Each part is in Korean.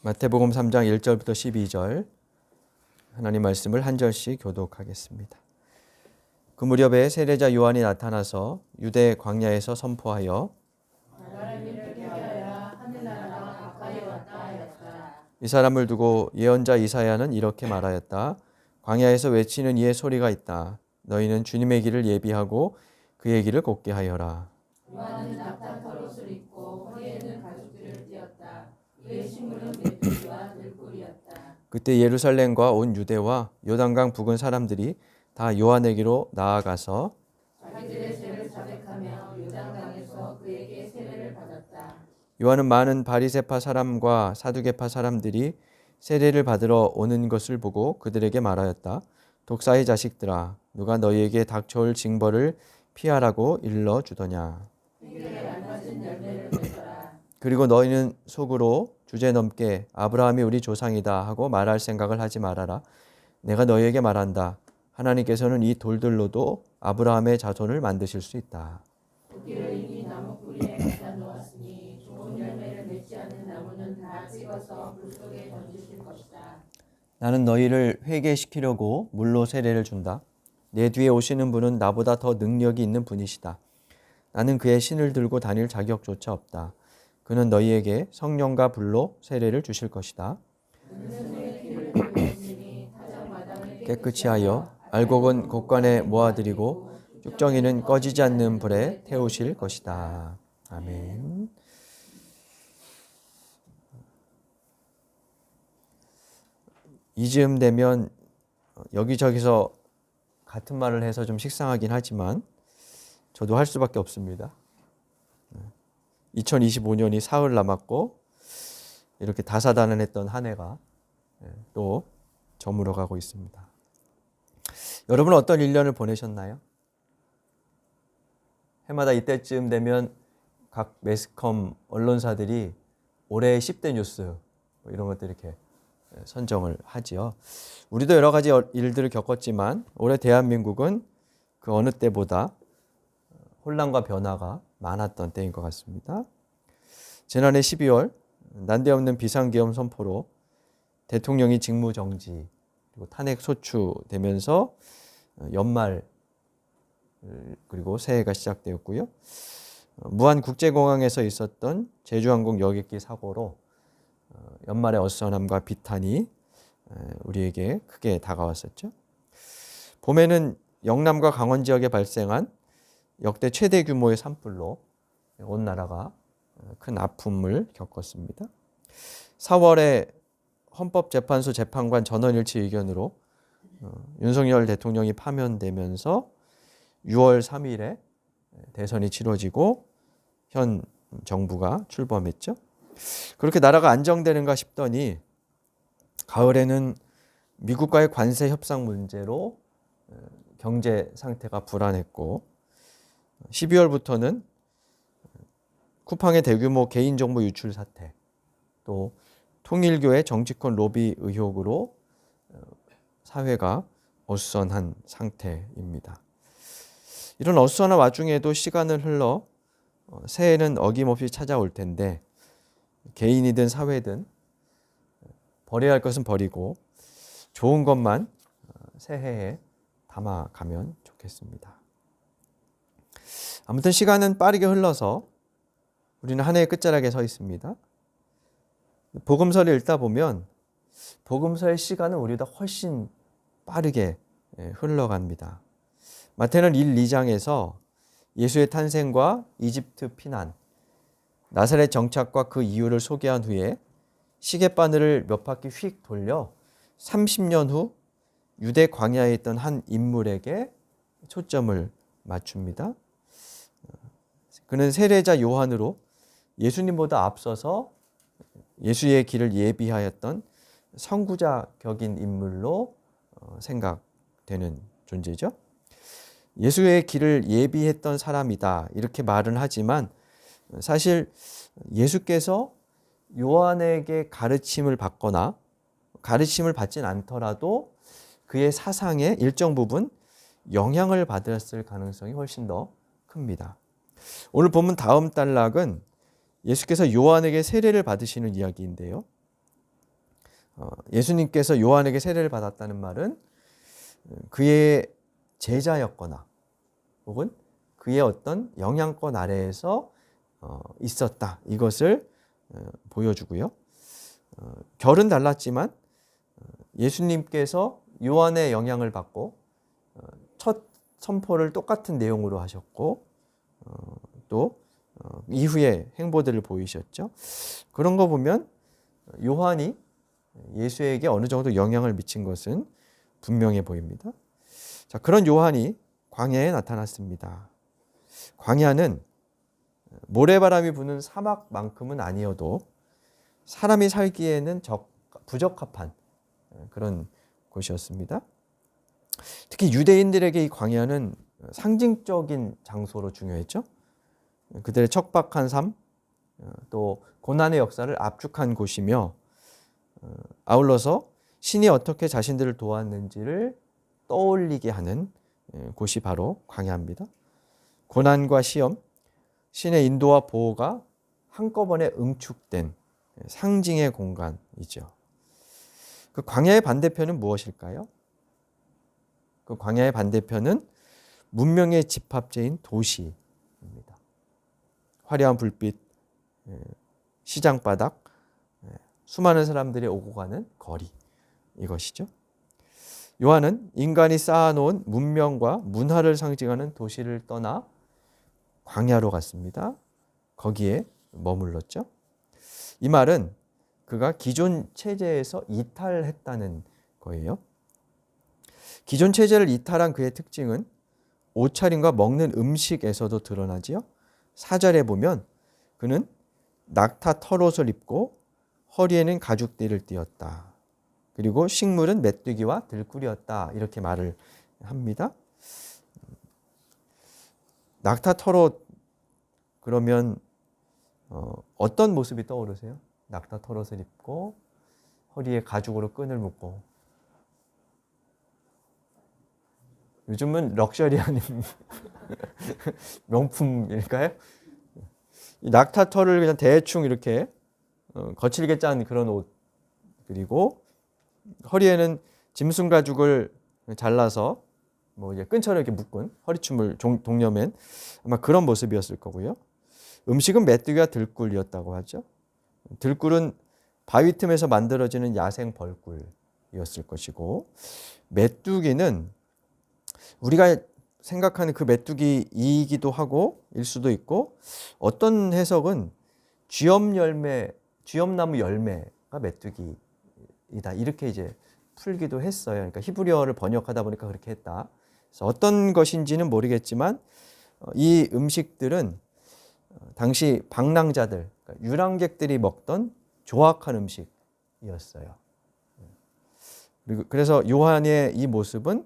마태복음 3장 1절부터 12절 하나님 말씀을 한 절씩 교독하겠습니다. 그 무렵에 세례자 요한이 나타나서 유대 광야에서 선포하여 이 사람을 두고 예언자 이사야는 이렇게 말하였다. 광야에서 외치는 이의 소리가 있다. 너희는 주님의 길을 예비하고 그의 길을 곱게 하여라. 요한은 낙타 털옷을 입고 허리에는 가죽줄을 띄었다. 그의 신분은 메뚜기와 들꿀이었다. 그때 예루살렘과 온 유대와 요단강 부근 사람들이 다 요한에게로 나아가서 자기들의 죄를 자백하며 요단강에서 그에게 세례를 받았다. 요한은 많은 바리새파 사람과 사두개파 사람들이 세례를 받으러 오는 것을 보고 그들에게 말하였다. 독사의 자식들아, 누가 너희에게 닥쳐올 징벌을 피하라고 일러주더냐. 그리고 너희는 속으로 주제넘게 아브라함이 우리 조상이다 하고 말할 생각을 하지 말아라. 내가 너희에게 말한다. 하나님께서는 이 돌들로도 아브라함의 자손을 만드실 수 있다. 도끼를 이미 나무 뿌리에 갖다 놓았으니 좋은 열매를 맺지 않는 나무는 다 찍어서 불 속에 던지실 것이다. 나는 너희를 회개시키려고 물로 세례를 준다. 내 뒤에 오시는 분은 나보다 더 능력이 있는 분이시다. 나는 그의 신을 들고 다닐 자격조차 없다. 그는 너희에게 성령과 불로 세례를 주실 것이다. 깨끗이 하여 알곡은 곡간에 모아드리고 쭉정이는 꺼지지 않는 불에 태우실 것이다. 아멘. 이즈음 되면 여기저기서 같은 말을 해서 좀 식상하긴 하지만 저도 할 수밖에 없습니다. 2025년이 사흘 남았고 이렇게 다사다난했던 한 해가 또 저물어 가고 있습니다. 여러분 어떤 1년을 보내셨나요? 해마다 이때쯤 되면 각 매스컴 언론사들이 올해의 10대 뉴스 이런 것들 이렇게 선정을 하지요. 우리도 여러 가지 일들을 겪었지만 올해 대한민국은 그 어느 때보다 혼란과 변화가 많았던 때인 것 같습니다. 지난해 12월 난데없는 비상계엄 선포로 대통령이 직무정지 그리고 탄핵 소추되면서 연말 그리고 새해가 시작되었고요. 무안국제공항에서 있었던 제주항공 여객기 사고로 연말의 어수선함과 비탄이 우리에게 크게 다가왔었죠. 봄에는 영남과 강원 지역에 발생한 역대 최대 규모의 산불로 온 나라가 큰 아픔을 겪었습니다. 4월에 헌법재판소 재판관 전원일치 의견으로 윤석열 대통령이 파면되면서 6월 3일에 대선이 치러지고 현 정부가 출범했죠. 그렇게 나라가 안정되는가 싶더니 가을에는 미국과의 관세 협상 문제로 경제 상태가 불안했고 12월부터는 쿠팡의 대규모 개인정보 유출 사태 또 통일교의 정치권 로비 의혹으로 사회가 어수선한 상태입니다. 이런 어수선한 와중에도 시간을 흘러 새해는 어김없이 찾아올 텐데 개인이든 사회든 버려야 할 것은 버리고 좋은 것만 새해에 담아가면 좋겠습니다. 아무튼 시간은 빠르게 흘러서 우리는 한 해의 끝자락에 서 있습니다. 복음서를 읽다 보면 복음서의 시간은 우리보다 훨씬 빠르게 흘러갑니다. 마태는 1, 2장에서 예수의 탄생과 이집트 피난, 나사렛 정착과 그 이유를 소개한 후에 시계바늘을 몇 바퀴 휙 돌려 30년 후 유대 광야에 있던 한 인물에게 초점을 맞춥니다. 그는 세례자 요한으로 예수님보다 앞서서 예수의 길을 예비하였던 선구자격인 인물로 생각되는 존재죠. 예수의 길을 예비했던 사람이다 이렇게 말은 하지만 사실 예수께서 요한에게 가르침을 받거나 가르침을 받진 않더라도 그의 사상에 일정 부분 영향을 받았을 가능성이 훨씬 더 큽니다. 오늘 본문 다음 단락은 예수께서 요한에게 세례를 받으시는 이야기인데요. 예수님께서 요한에게 세례를 받았다는 말은 그의 제자였거나 혹은 그의 어떤 영향권 아래에서 있었다. 이것을 보여주고요. 결은 달랐지만 예수님께서 요한의 영향을 받고 첫 선포를 똑같은 내용으로 하셨고 또 이후에 행보들을 보이셨죠. 그런 거 보면 요한이 예수에게 어느 정도 영향을 미친 것은 분명해 보입니다. 자, 그런 요한이 광야에 나타났습니다. 광야는 모래바람이 부는 사막만큼은 아니어도 사람이 살기에는 부적합한 그런 곳이었습니다. 특히 유대인들에게 이 광야는 상징적인 장소로 중요했죠. 그들의 척박한 삶, 또 고난의 역사를 압축한 곳이며 아울러서 신이 어떻게 자신들을 도왔는지를 떠올리게 하는 곳이 바로 광야입니다. 고난과 시험, 신의 인도와 보호가 한꺼번에 응축된 상징의 공간이죠. 그 광야의 반대편은 무엇일까요? 그 광야의 반대편은 문명의 집합체인 도시입니다. 화려한 불빛, 시장바닥, 수많은 사람들이 오고 가는 거리, 이것이죠. 요한은 인간이 쌓아놓은 문명과 문화를 상징하는 도시를 떠나 광야로 갔습니다. 거기에 머물렀죠. 이 말은 그가 기존 체제에서 이탈했다는 거예요. 기존 체제를 이탈한 그의 특징은 옷차림과 먹는 음식에서도 드러나지요. 4절에 보면 그는 낙타 털옷을 입고 허리에는 가죽띠를 띠었다. 그리고 식물은 메뚜기와 들꿀이었다. 이렇게 말을 합니다. 낙타 털옷 그러면 어떤 모습이 떠오르세요? 낙타 털옷을 입고 허리에 가죽으로 끈을 묶고 요즘은 럭셔리한 명품일까요? 이 낙타 털을 그냥 대충 이렇게 거칠게 짠 그런 옷 그리고 허리에는 짐승 가죽을 잘라서 뭐 이제 끈처럼 이렇게 묶은 허리춤을 동여맨 아마 그런 모습이었을 거고요. 음식은 메뚜기와 들꿀이었다고 하죠. 들꿀은 바위 틈에서 만들어지는 야생 벌꿀이었을 것이고 메뚜기는 우리가 생각하는 그 메뚜기이기도 하고 일 수도 있고 어떤 해석은 쥐엄나무 열매가 메뚜기이다 이렇게 이제 풀기도 했어요. 그러니까 히브리어를 번역하다 보니까 그렇게 했다. 그래서 어떤 것인지는 모르겠지만 이 음식들은 당시 방랑자들, 그러니까 유랑객들이 먹던 조악한 음식이었어요. 그래서 요한의 이 모습은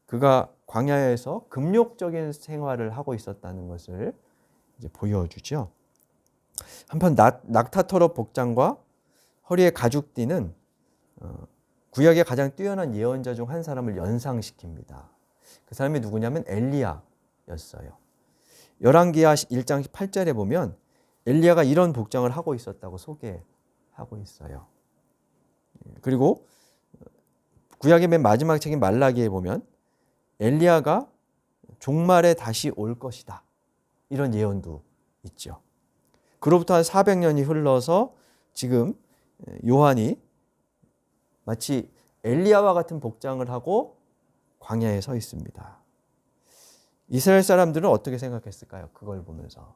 그가 광야에서 금욕적인 생활을 하고 있었다는 것을 이제 보여주죠. 한편 낙타 털옷 복장과 허리에 가죽띠는 구약의 가장 뛰어난 예언자 중 한 사람을 연상시킵니다. 그 사람이 누구냐면 엘리야였어요. 열왕기하 1장 8절에 보면 엘리야가 이런 복장을 하고 있었다고 소개하고 있어요. 그리고 구약의 맨 마지막 책인 말라기에 보면 엘리야가 종말에 다시 올 것이다. 이런 예언도 있죠. 그로부터 한 400년이 흘러서 지금 요한이 마치 엘리야와 같은 복장을 하고 광야에 서 있습니다. 이스라엘 사람들은 어떻게 생각했을까요? 그걸 보면서.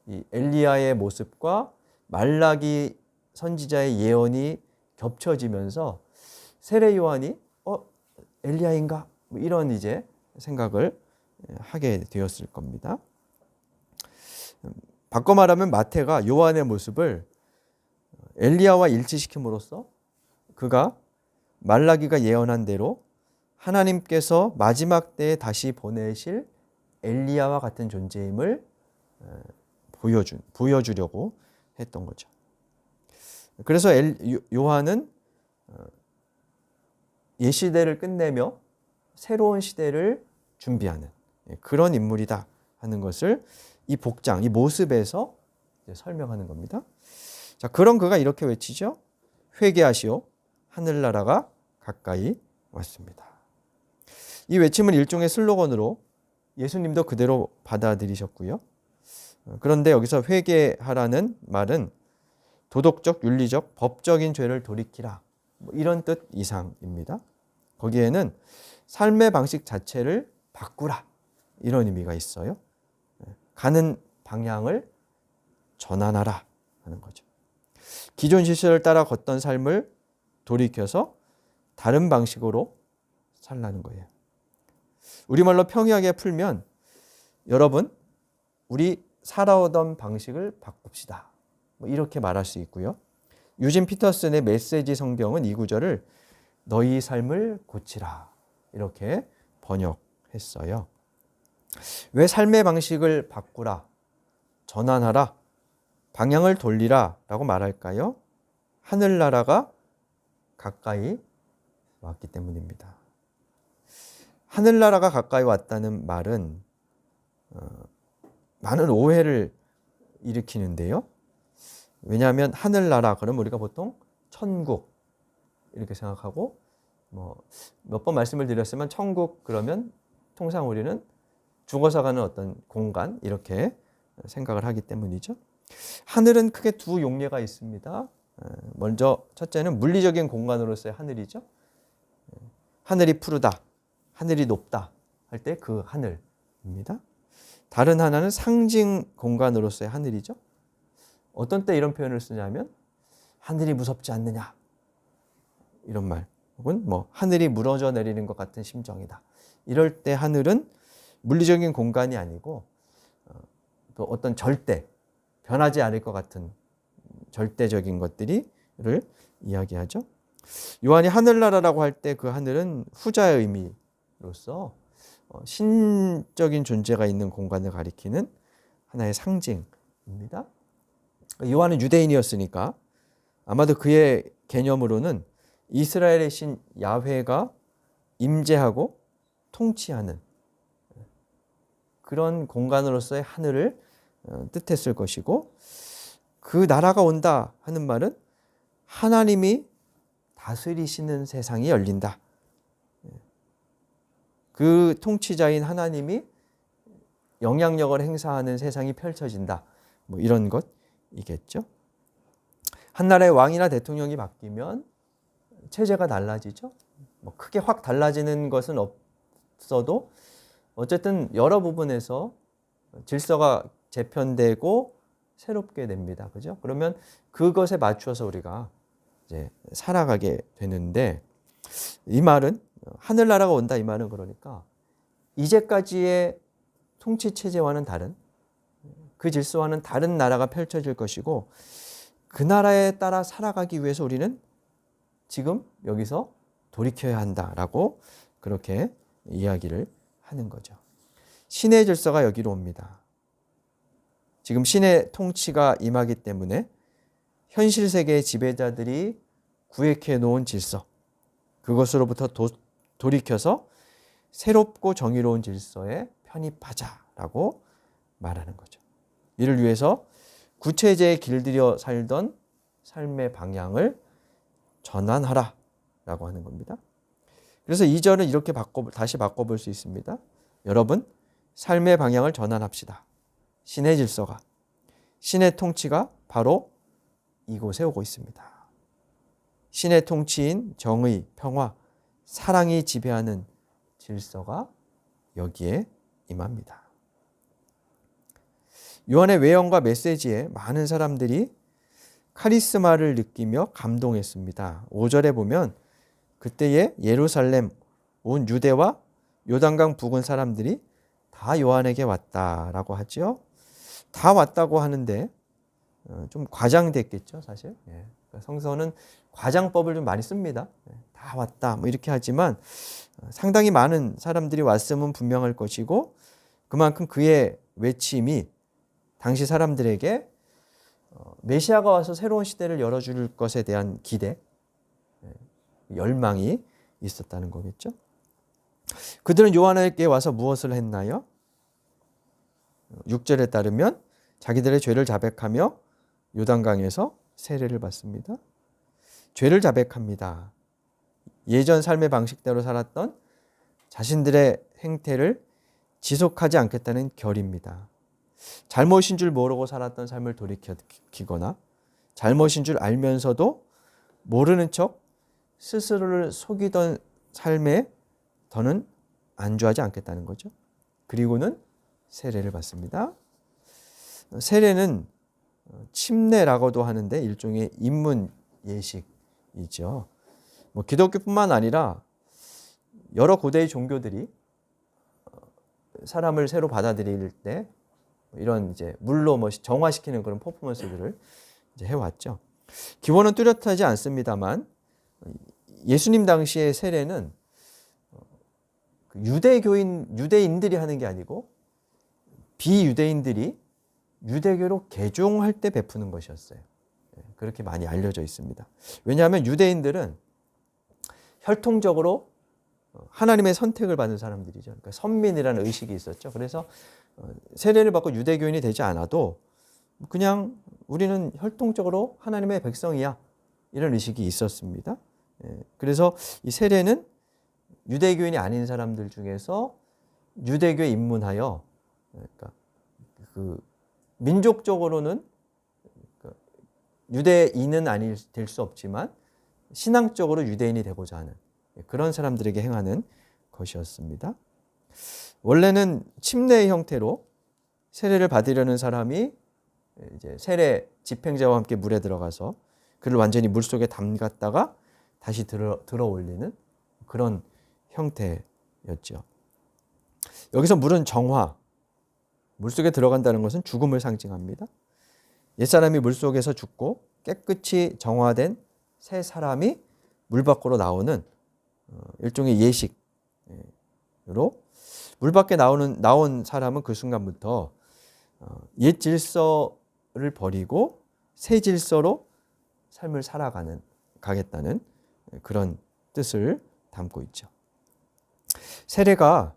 이 엘리야의 모습과 말라기 선지자의 예언이 겹쳐지면서 세례 요한이 엘리야인가? 뭐 이런 이제 생각을 하게 되었을 겁니다. 바꿔 말하면 마태가 요한의 모습을 엘리야와 일치시킴으로써 그가 말라기가 예언한 대로 하나님께서 마지막 때에 다시 보내실 엘리야와 같은 존재임을 보여주려고 했던 거죠. 그래서 요한은 옛시대를 끝내며 새로운 시대를 준비하는 그런 인물이다 하는 것을 이 복장, 이 모습에서 설명하는 겁니다. 자, 그런 그가 이렇게 외치죠. 회개하시오 하늘나라가 가까이 왔습니다. 이 외침은 일종의 슬로건으로 예수님도 그대로 받아들이셨고요. 그런데 여기서 회개하라는 말은 도덕적, 윤리적, 법적인 죄를 돌이키라, 뭐 이런 뜻 이상입니다. 거기에는 삶의 방식 자체를 바꾸라, 이런 의미가 있어요. 가는 방향을 전환하라 하는 거죠. 기존 질서를 따라 걷던 삶을 돌이켜서 다른 방식으로 살라는 거예요. 우리말로 평이하게 풀면 여러분, 우리 살아오던 방식을 바꿉시다, 뭐 이렇게 말할 수 있고요. 유진 피터슨의 메시지 성경은 이 구절을 너희 삶을 고치라, 이렇게 번역했어요. 왜 삶의 방식을 바꾸라, 전환하라, 방향을 돌리라 라고 말할까요? 하늘나라가 가까이 왔기 때문입니다. 하늘나라가 가까이 왔다는 말은 많은 오해를 일으키는데요. 왜냐하면 하늘나라 그러면 우리가 보통 천국 이렇게 생각하고, 몇 번 말씀을 드렸지만 천국 그러면 통상 우리는 죽어서 가는 어떤 공간 이렇게 생각을 하기 때문이죠. 하늘은 크게 두 용례가 있습니다. 먼저 첫째는 물리적인 공간으로서의 하늘이죠. 하늘이 푸르다, 하늘이 높다 할 때 그 하늘입니다. 다른 하나는 상징 공간으로서의 하늘이죠. 어떤 때 이런 표현을 쓰냐면 하늘이 무섭지 않느냐, 이런 말, 혹은 하늘이 무너져 내리는 것 같은 심정이다. 이럴 때 하늘은 물리적인 공간이 아니고 또 어떤 절대, 변하지 않을 것 같은 절대적인 것들을 이야기하죠. 요한이 하늘나라라고 할 때 그 하늘은 후자의 의미로서 신적인 존재가 있는 공간을 가리키는 하나의 상징입니다. 요한은 유대인이었으니까 아마도 그의 개념으로는 이스라엘의 신 야훼가 임재하고 통치하는 그런 공간으로서의 하늘을 뜻했을 것이고, 그 나라가 온다 하는 말은 하나님이 다스리시는 세상이 열린다. 그 통치자인 하나님이 영향력을 행사하는 세상이 펼쳐진다. 이런 것이겠죠. 한 나라의 왕이나 대통령이 바뀌면 체제가 달라지죠. 크게 확 달라지는 것은 없어도 어쨌든 여러 부분에서 질서가 재편되고 새롭게 됩니다. 그죠? 그러면 그것에 맞추어서 우리가 이제 살아가게 되는데, 이 말은 하늘나라가 온다, 이 말은 그러니까 이제까지의 통치 체제와는 다른, 그 질서와는 다른 나라가 펼쳐질 것이고, 그 나라에 따라 살아가기 위해서 우리는 지금 여기서 돌이켜야 한다라고 그렇게 이야기를 하는 거죠. 신의 질서가 여기로 옵니다. 지금 신의 통치가 임하기 때문에 현실 세계의 지배자들이 구획해 놓은 질서, 그것으로부터 돌이켜서 새롭고 정의로운 질서에 편입하자라고 말하는 거죠. 이를 위해서 구체제에 길들여 살던 삶의 방향을 전환하라라고 하는 겁니다. 그래서 2절은 이렇게 다시 바꿔볼 수 있습니다. 여러분, 삶의 방향을 전환합시다. 신의 질서가, 신의 통치가 바로 이곳에 오고 있습니다. 신의 통치인 정의, 평화, 사랑이 지배하는 질서가 여기에 임합니다. 요한의 외형과 메시지에 많은 사람들이 카리스마를 느끼며 감동했습니다. 5절에 보면 그때의 예루살렘, 온 유대와 요단강 부근 사람들이 다 요한에게 왔다라고 하죠. 다 왔다고 하는데 좀 과장됐겠죠, 사실. 성서는 과장법을 좀 많이 씁니다. 다 왔다 이렇게 하지만 상당히 많은 사람들이 왔음은 분명할 것이고, 그만큼 그의 외침이 당시 사람들에게 메시아가 와서 새로운 시대를 열어줄 것에 대한 기대, 열망이 있었다는 거겠죠. 그들은 요한에게 와서 무엇을 했나요? 6절에 따르면 자기들의 죄를 자백하며 요단강에서 세례를 받습니다. 죄를 자백합니다. 예전 삶의 방식대로 살았던 자신들의 행태를 지속하지 않겠다는 결입니다. 잘못인 줄 모르고 살았던 삶을 돌이키거나 잘못인 줄 알면서도 모르는 척 스스로를 속이던 삶에 더는 안주하지 않겠다는 거죠. 그리고는 세례를 받습니다. 세례는 침례라고도 하는데 일종의 입문 예식이죠. 뭐 기독교뿐만 아니라 여러 고대의 종교들이 사람을 새로 받아들일 때 이런 이제 물로 뭐 정화시키는 그런 퍼포먼스들을 이제 해왔죠. 기원은 뚜렷하지 않습니다만 예수님 당시의 세례는 유대인들이 하는 게 아니고 비유대인들이 유대교로 개종할 때 베푸는 것이었어요. 그렇게 많이 알려져 있습니다. 왜냐하면 유대인들은 혈통적으로 하나님의 선택을 받은 사람들이죠. 그러니까 선민이라는 의식이 있었죠. 그래서 세례를 받고 유대교인이 되지 않아도 그냥 우리는 혈통적으로 하나님의 백성이야. 이런 의식이 있었습니다. 그래서 이 세례는 유대교인이 아닌 사람들 중에서 유대교에 입문하여 그러니까 그 민족적으로는 유대인은 아닐 될 수 없지만 신앙적으로 유대인이 되고자 하는 그런 사람들에게 행하는 것이었습니다. 원래는 침례의 형태로 세례를 받으려는 사람이 이제 세례 집행자와 함께 물에 들어가서 그를 완전히 물 속에 담갔다가 다시 들어 올리는 그런 형태였죠. 여기서 물은 정화, 물 속에 들어간다는 것은 죽음을 상징합니다. 옛사람이 물 속에서 죽고 깨끗이 정화된 새 사람이 물 밖으로 나오는 일종의 예식으로 물 밖에 나온 사람은 그 순간부터 옛 질서를 버리고 새 질서로 삶을 가겠다는 그런 뜻을 담고 있죠. 세례가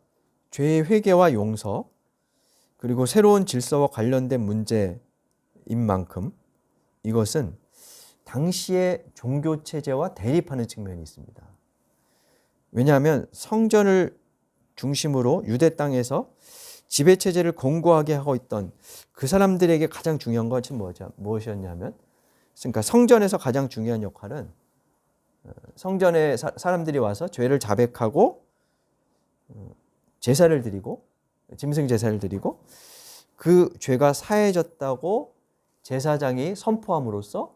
죄의 회개와 용서 그리고 새로운 질서와 관련된 문제인 만큼 이것은 당시의 종교 체제와 대립하는 측면이 있습니다. 왜냐하면 성전을 중심으로 유대 땅에서 지배 체제를 공고하게 하고 있던 그 사람들에게 가장 중요한 것은 무엇이었냐면, 그러니까 성전에서 가장 중요한 역할은 성전에 사람들이 와서 죄를 자백하고 제사를 드리고 짐승 제사를 드리고 그 죄가 사해졌다고 제사장이 선포함으로써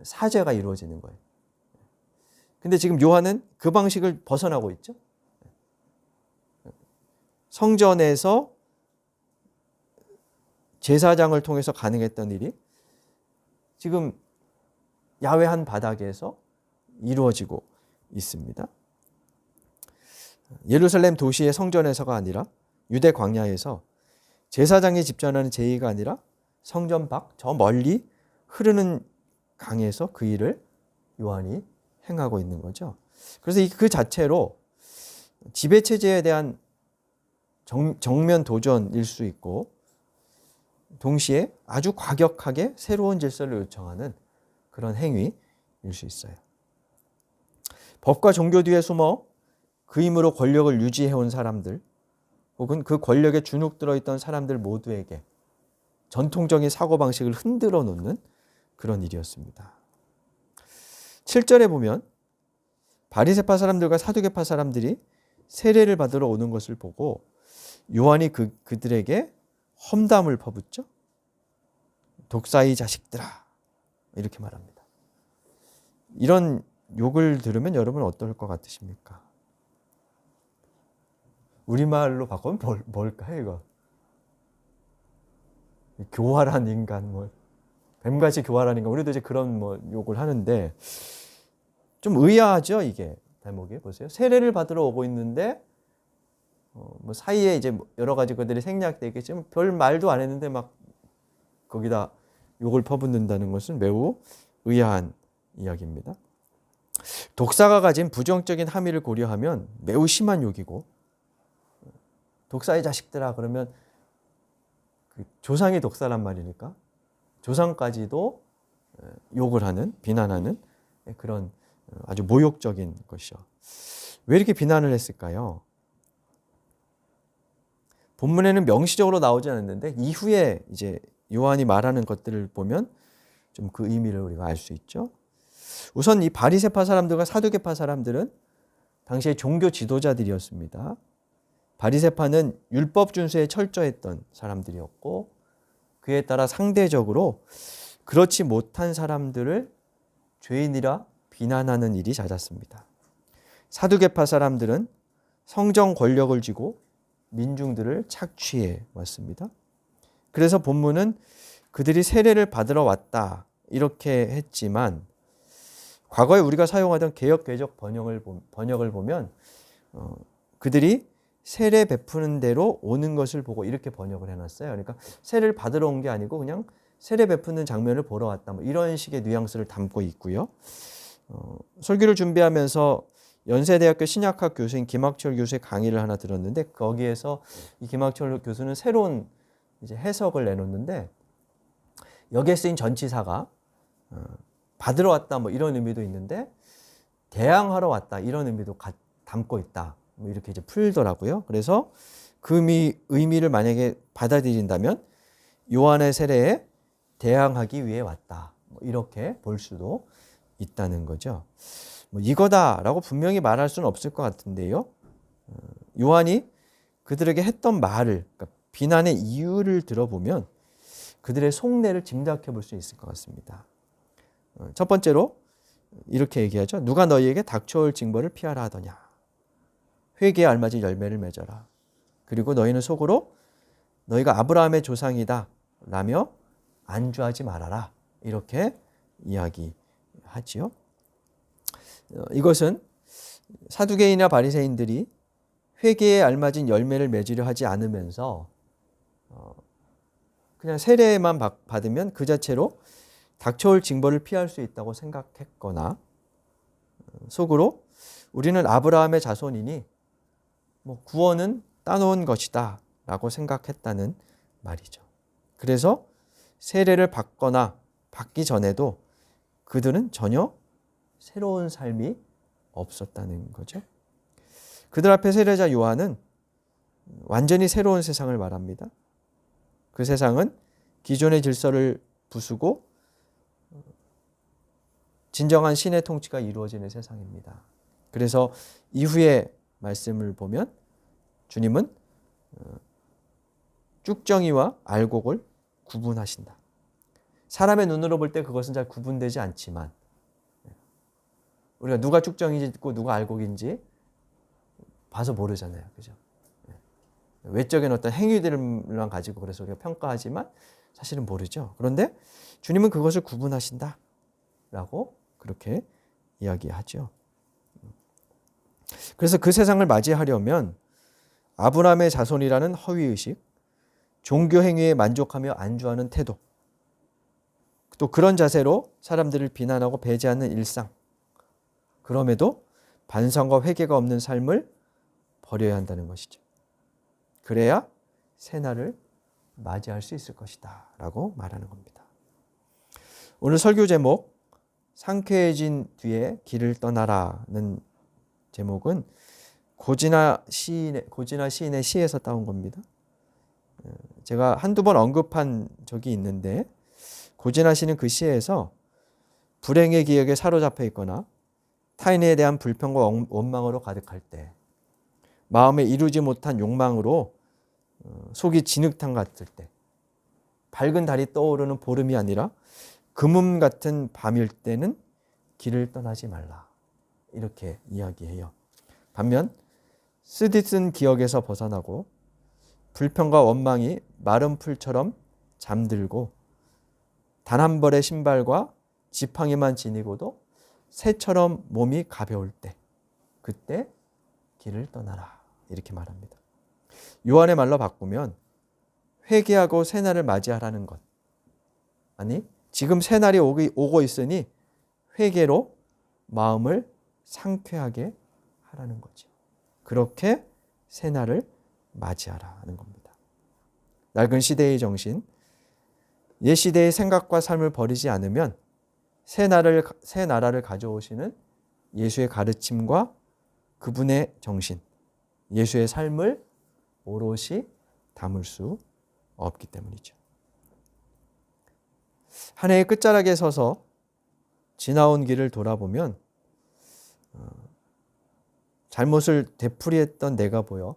사죄가 이루어지는 거예요. 근데 지금 요한은 그 방식을 벗어나고 있죠. 성전에서 제사장을 통해서 가능했던 일이 지금 야외 한 바닥에서 이루어지고 있습니다. 예루살렘 도시의 성전에서가 아니라 유대 광야에서 제사장이 집전하는 제의가 아니라 성전 밖 저 멀리 흐르는 강에서 그 일을 요한이 행하고 있는 거죠. 그래서 그 자체로 지배체제에 대한 정면 도전일 수 있고 동시에 아주 과격하게 새로운 질서를 요청하는 그런 행위일 수 있어요. 법과 종교 뒤에 숨어 그 힘으로 권력을 유지해온 사람들 혹은 그 권력에 주눅 들어있던 사람들 모두에게 전통적인 사고방식을 흔들어 놓는 그런 일이었습니다. 7절에 보면 바리새파 사람들과 사두개파 사람들이 세례를 받으러 오는 것을 보고 요한이 그들에게 험담을 퍼붓죠. 독사의 자식들아 이렇게 말합니다. 이런 욕을 들으면 여러분 어떨 것 같으십니까? 우리말로 바꾸면 뭘까요 이거? 교활한 인간 뱀같이 교활한 인간 우리도 이제 그런 욕을 하는데 좀 의아하죠 이게 대목이. 보세요. 세례를 받으러 오고 있는데 사이에 이제 여러 가지 것들이 생략되어 있겠지만 별 말도 안 했는데 막 거기다 욕을 퍼붓는다는 것은 매우 의아한 이야기입니다. 독사가 가진 부정적인 함의를 고려하면 매우 심한 욕이고 독사의 자식들아 그러면 그 조상이 독사란 말이니까 조상까지도 욕을 하는 비난하는 그런 아주 모욕적인 것이죠. 왜 이렇게 비난을 했을까요? 본문에는 명시적으로 나오지 않았는데 이후에 이제 요한이 말하는 것들을 보면 좀 그 의미를 우리가 알 수 있죠. 우선 이 바리새파 사람들과 사두개파 사람들은 당시의 종교 지도자들이었습니다. 바리새파는 율법 준수에 철저했던 사람들이었고 그에 따라 상대적으로 그렇지 못한 사람들을 죄인이라 비난하는 일이 잦았습니다. 사두개파 사람들은 성정 권력을 쥐고 민중들을 착취해 왔습니다. 그래서 본문은 그들이 세례를 받으러 왔다 이렇게 했지만 과거에 우리가 사용하던 개역개적 번역을 보면 그들이 세례 베푸는 대로 오는 것을 보고 이렇게 번역을 해놨어요. 그러니까 세례를 받으러 온 게 아니고 그냥 세례 베푸는 장면을 보러 왔다. 뭐 이런 식의 뉘앙스를 담고 있고요. 설교를 준비하면서 연세대학교 신약학 교수인 김학철 교수의 강의를 하나 들었는데 거기에서 이 김학철 교수는 새로운 이제 해석을 내놓는데 여기에 쓰인 전치사가 받으러 왔다 뭐 이런 의미도 있는데 대항하러 왔다 이런 의미도 담고 있다. 뭐 이렇게 이제 풀더라고요. 그래서 그 의미를 만약에 받아들인다면 요한의 세례에 대항하기 위해 왔다. 뭐 이렇게 볼 수도 있다는 거죠. 뭐 이거다라고 분명히 말할 수는 없을 것 같은데요. 요한이 그들에게 했던 말을 그러니까 비난의 이유를 들어보면 그들의 속내를 짐작해 볼 수 있을 것 같습니다. 첫 번째로 이렇게 얘기하죠. 누가 너희에게 닥쳐올 징벌을 피하라 하더냐. 회개에 알맞은 열매를 맺어라. 그리고 너희는 속으로 너희가 아브라함의 조상이다 라며 안주하지 말아라. 이렇게 이야기하지요. 이것은 사두개인이나 바리새인들이 회개에 알맞은 열매를 맺으려 하지 않으면서 그냥 세례만 받으면 그 자체로 닥쳐올 징벌을 피할 수 있다고 생각했거나 속으로 우리는 아브라함의 자손이니 뭐 구원은 따놓은 것이다 라고 생각했다는 말이죠. 그래서 세례를 받거나 받기 전에도 그들은 전혀 새로운 삶이 없었다는 거죠. 그들 앞에 세례자 요한은 완전히 새로운 세상을 말합니다. 그 세상은 기존의 질서를 부수고 진정한 신의 통치가 이루어지는 세상입니다. 그래서 이후의 말씀을 보면 주님은 쭉정이와 알곡을 구분하신다. 사람의 눈으로 볼 때 그것은 잘 구분되지 않지만 우리가 누가 쭉정인지 누가 알곡인지 봐서 모르잖아요. 그죠? 외적인 어떤 행위들만 가지고 그래서 우리가 평가하지만 사실은 모르죠. 그런데 주님은 그것을 구분하신다 라고 그렇게 이야기하죠. 그래서 그 세상을 맞이하려면 아브라함의 자손이라는 허위의식, 종교 행위에 만족하며 안주하는 태도, 또 그런 자세로 사람들을 비난하고 배제하는 일상, 그럼에도 반성과 회개가 없는 삶을 버려야 한다는 것이죠. 그래야 새날을 맞이할 수 있을 것이다 라고 말하는 겁니다. 오늘 설교 제목 상쾌해진 뒤에 길을 떠나라는 제목은 고진아 시인의 시에서 따온 겁니다. 제가 한두 번 언급한 적이 있는데 고진아 시는 그 시에서 불행의 기억에 사로잡혀 있거나 타인에 대한 불평과 원망으로 가득할 때 마음에 이루지 못한 욕망으로 속이 진흙탕 같을 때 밝은 달이 떠오르는 보름이 아니라 금음 같은 밤일 때는 길을 떠나지 말라 이렇게 이야기해요. 반면 쓰디쓴 기억에서 벗어나고 불평과 원망이 마른 풀처럼 잠들고 단 한 벌의 신발과 지팡이만 지니고도 새처럼 몸이 가벼울 때 그때 길을 떠나라 이렇게 말합니다. 요한의 말로 바꾸면 회개하고 새날을 맞이하라는 것, 아니 지금 새날이 오고 있으니 회개로 마음을 상쾌하게 하라는 거죠. 그렇게 새날을 맞이하라는 겁니다. 낡은 시대의 정신, 옛 시대의 생각과 삶을 버리지 않으면 새 나라를 가져오시는 예수의 가르침과 그분의 정신, 예수의 삶을 오롯이 담을 수 없기 때문이죠. 한 해의 끝자락에 서서 지나온 길을 돌아보면 잘못을 되풀이했던 내가 보여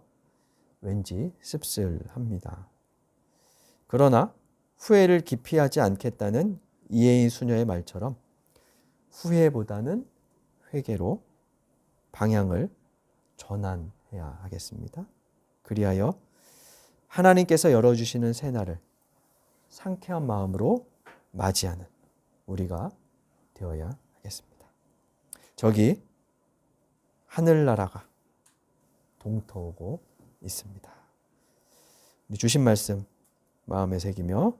왠지 씁쓸합니다. 그러나 후회를 기피하지 않겠다는 이혜인 수녀의 말처럼 후회보다는 회개로 방향을 전환해야 하겠습니다. 그리하여 하나님께서 열어주시는 새날을 상쾌한 마음으로 맞이하는 우리가 되어야 하겠습니다. 저기 하늘나라가 동터오고 있습니다. 주신 말씀 마음에 새기며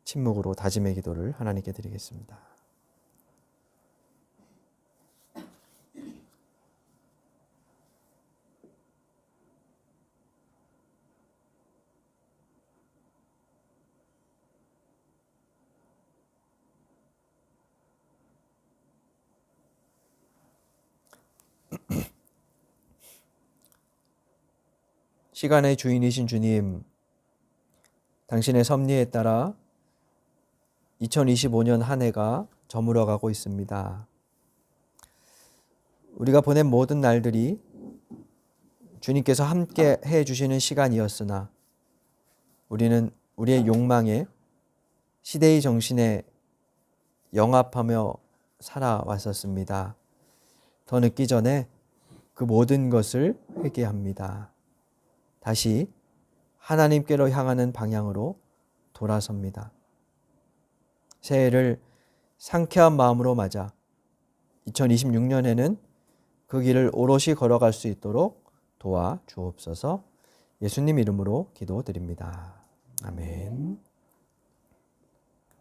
침묵으로 다짐의 기도를 하나님께 드리겠습니다. 시간의 주인이신 주님, 당신의 섭리에 따라 2025년 한 해가 저물어가고 있습니다. 우리가 보낸 모든 날들이 주님께서 함께 해주시는 시간이었으나 우리는 우리의 욕망에 시대의 정신에 영합하며 살아왔었습니다. 더 늦기 전에 그 모든 것을 회개합니다. 다시 하나님께로 향하는 방향으로 돌아섭니다. 새해를 상쾌한 마음으로 맞아 2026년에는 그 길을 오롯이 걸어갈 수 있도록 도와주옵소서. 예수님 이름으로 기도드립니다. 아멘.